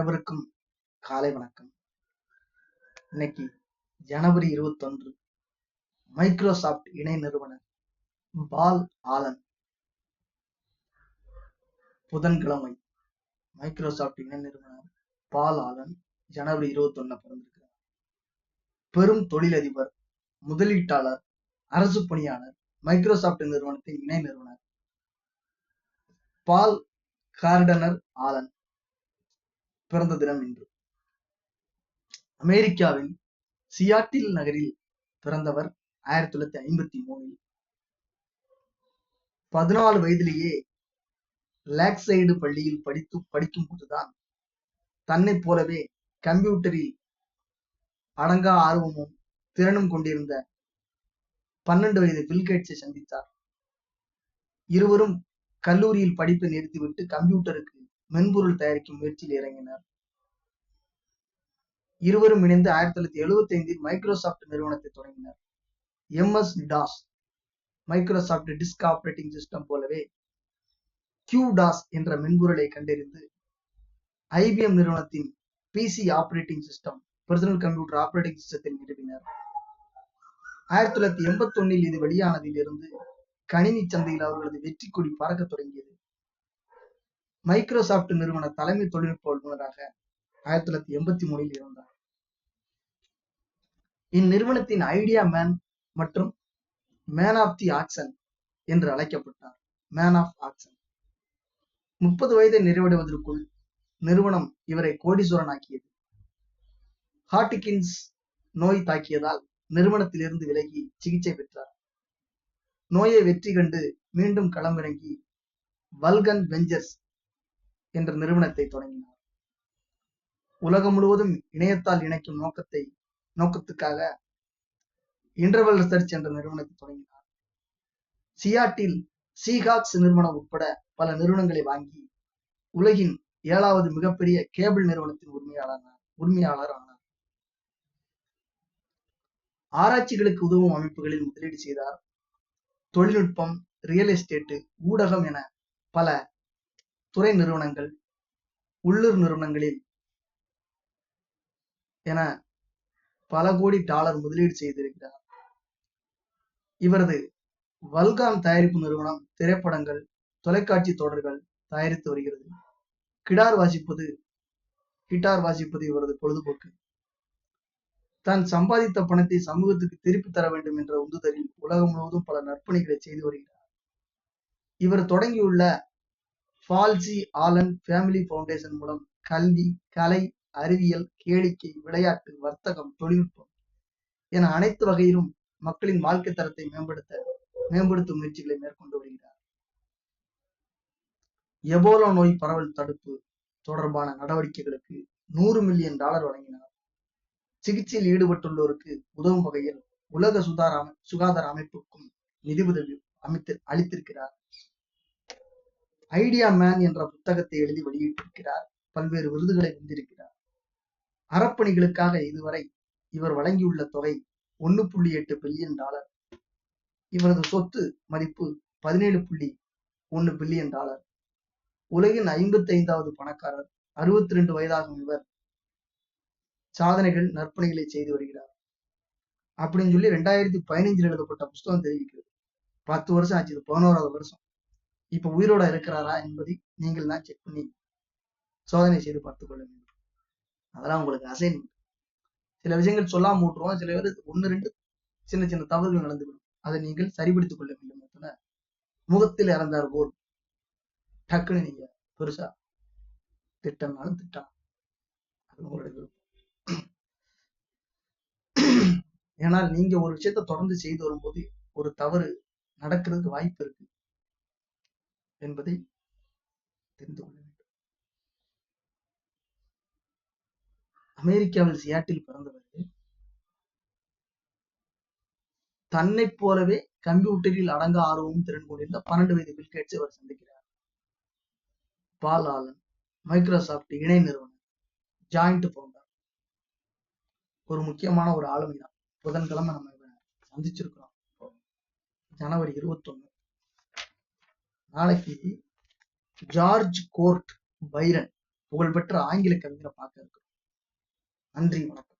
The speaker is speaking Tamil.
அனைவருக்கும் காலை வணக்கம். இன்னைக்கு ஜனவரி 21. மைக்ரோசாப்ட் இணை நிறுவனர் பால் ஆலன் புதன்கிழமை. மைக்ரோசாப்ட் இணை நிறுவனர் பால் ஆலன் ஜனவரி 21 பிறந்திருக்கிறார். பெரும் தொழிலதிபர், முதலீட்டாளர், அரசு பணியாளர், மைக்ரோசாப்ட் நிறுவனத்தின் இணை நிறுவனர் பால் கார்டனர் ஆலன் பிறந்த தினம் இன்று. அமெரிக்காவின் சியாட்டில் நகரில் பிறந்தவர். 1953 14 வயதிலேயே லேக்சைடு பள்ளியில் படிக்கும் போதுதான் தன்னை போலவே கம்ப்யூட்டரில் அடங்கா ஆர்வமும் திறனும் கொண்டிருந்த 12 வயது பில்கேட்ஸை சந்தித்தார். இருவரும் கல்லூரியில் படிப்பை நிறுத்திவிட்டு கம்ப்யூட்டருக்கு மென்பொருள் தயாரிக்கும் முயற்சியில் இறங்கினர். இருவரும் இணைந்து 1975 மைக்ரோசாப்ட் நிறுவனத்தை தொடங்கினர். MS-DOS Microsoft disk operating system போலவே QDOS என்ற மென்பொருளை கண்டறிந்து IBM நிறுவனத்தின் PC operating system, personal computer operating சிஸ்டத்தை நிறுவினர். 1981 இது வெளியானதில் இருந்து கணினி சந்தையில் அவர்களது வெற்றி கொடி பறக்க தொடங்கியது. மைக்ரோசாப்ட் நிறுவன தலைமை தொழில்நுட்ப வல்லுநராக 1983 இருந்தார். இந்நிறுவனத்தின் ஐடியா மேன் மற்றும் மேன் ஆஃப் தி ஆக்சன் என்று அழைக்கப்பட்டார். Man of action. 30 வயதை நிறைவடைவதற்குள் நிறுவனம் இவரை கோடீஸ்வரனாக்கியது. ஹார்டிகின்ஸ் நோய் தாக்கியதால் நிறுவனத்திலிருந்து விலகி சிகிச்சை பெற்றார். நோயை வெற்றி கண்டு மீண்டும் களமிறங்கி வல்கன் வெஞ்சர்ஸ் என்ற நிறுவனத்தை தொடங்கினார். உலகம் முழுவதும் இணையத்தால் இணைக்கும் நோக்கத்துக்காக இன்டர்வல் ரிசர்ச் என்ற நிறுவனத்தை தொடங்கினார். சியாட்டில் சீஹாக்ஸ் நிறுவனம் உட்பட பல நிறுவனங்களை வாங்கி உலகின் 7வது மிகப்பெரிய கேபிள் நிறுவனத்தின் உரிமையாளர் ஆனார். ஆராய்ச்சிகளுக்கு உதவும் அமைப்புகளில் முதலீடு செய்தார். தொழில்நுட்பம், ரியல் எஸ்டேட், ஊடகம் என பல துறை நிறுவனங்கள், உள்ளூர் நிறுவனங்களில் என பல கோடி டாலர் முதலீடு செய்திருக்கிறார். இவரது வல்கான் தயாரிப்பு நிறுவனம் திரைப்படங்கள், தொலைக்காட்சி தொடர்கள் தயாரித்து வருகிறது. கிட்டார் வாசிப்பது இவரது பொழுதுபோக்கு. தான் சம்பாதித்த பணத்தை சமூகத்துக்கு திருப்பி தர வேண்டும் என்ற உந்துதலில் உலகம் முழுவதும் பல நற்பணிகளை செய்து வருகிறார். இவர் தொடங்கியுள்ள பால்சி ஆலன் ஃபேமிலி ஃபவுண்டேஷன் மூலம் கல்வி, கலை, அறிவியல், கேளிக்கை, விளையாட்டு, வர்த்தகம், தொழில்நுட்பம் என அனைத்து வகையிலும் மக்களின் வாழ்க்கை தரத்தை மேம்படுத்தும் முயற்சிகளை மேற்கொண்டு வருகிறார். எபோலா நோய் பரவல் தடுப்பு தொடர்பான நடவடிக்கைகளுக்கு $100 மில்லியன் வழங்கினார். சிகிச்சையில் ஈடுபட்டுள்ளோருக்கு உதவும் வகையில் உலக சுகாதார அமைப்புக்கும் நிதி உதவி அளித்திருக்கிறார். ஐடியா மேன் என்ற புத்தகத்தை எழுதி வெளியிட்டிருக்கிறார். பல்வேறு விருதுகளை வென்றிருக்கிறார். அறப்பணிகளுக்காக இதுவரை இவர் வழங்கியுள்ள தொகை $1.8 பில்லியன். இவரது சொத்து மதிப்பு $17.1 பில்லியன். உலகின் 55வது பணக்காரர். 62 வயதாகும் இவர் சாதனைகள், நற்பணிகளை செய்து வருகிறார் அப்படின்னு சொல்லி 2015 எழுதப்பட்ட புத்தகம் தெரிவிக்கிறது. 10 வருஷம் ஆச்சு. 11வது வருஷம். இப்ப உயிரோட இருக்கிறாரா என்பதை நீங்கள் தான் செக் பண்ணி சோதனை செய்து பார்த்துக் கொள்ள வேண்டும். அதெல்லாம் உங்களுக்கு அசைன்மெண்ட். சில விஷயங்கள் சொல்லாம விட்டுருவோம். சில பேர் 1-2 சின்ன சின்ன தவறுகள் நடந்துவிடும். அதை நீங்கள் சரிபடுத்திக் கொள்ள வேண்டும். முகத்தில் இறந்தார் போல் டக்குன்னு நீங்க பெருசா திட்டம்னாலும் திட்டம். அது உங்களுடைய விருப்பம். ஏனால் நீங்க ஒரு விஷயத்த தொடர்ந்து செய்து வரும்போது ஒரு தவறு நடக்கிறதுக்கு வாய்ப்பு இருக்கு என்பதை தெரிந்து கொள்ள வேண்டும். அமெரிக்காவில் சியாட்டில் பிறந்தவர். தன்னை போலவே கம்ப்யூட்டரில் அடங்க ஆர்வமும் திறன் கொண்டிருந்த 12 வயது பில்கேட்ஸை அவர் சந்திக்கிறார். பால் ஆலன் மைக்ரோசாப்ட் இணை நிறுவனர், ஜாயிண்ட் ஃபவுண்டர். ஒரு முக்கியமான ஒரு ஆளுமை தான். புதன்கிழமை நம்ம சந்திச்சிருக்கிறோம். ஜனவரி 21. நாளைக்கு ஜார்ஜ் கோர்ட் பைரன் புகழ்பெற்ற ஆங்கில கவிஞரை பார்க்க இருக்கிறோம். நன்றி, வணக்கம்.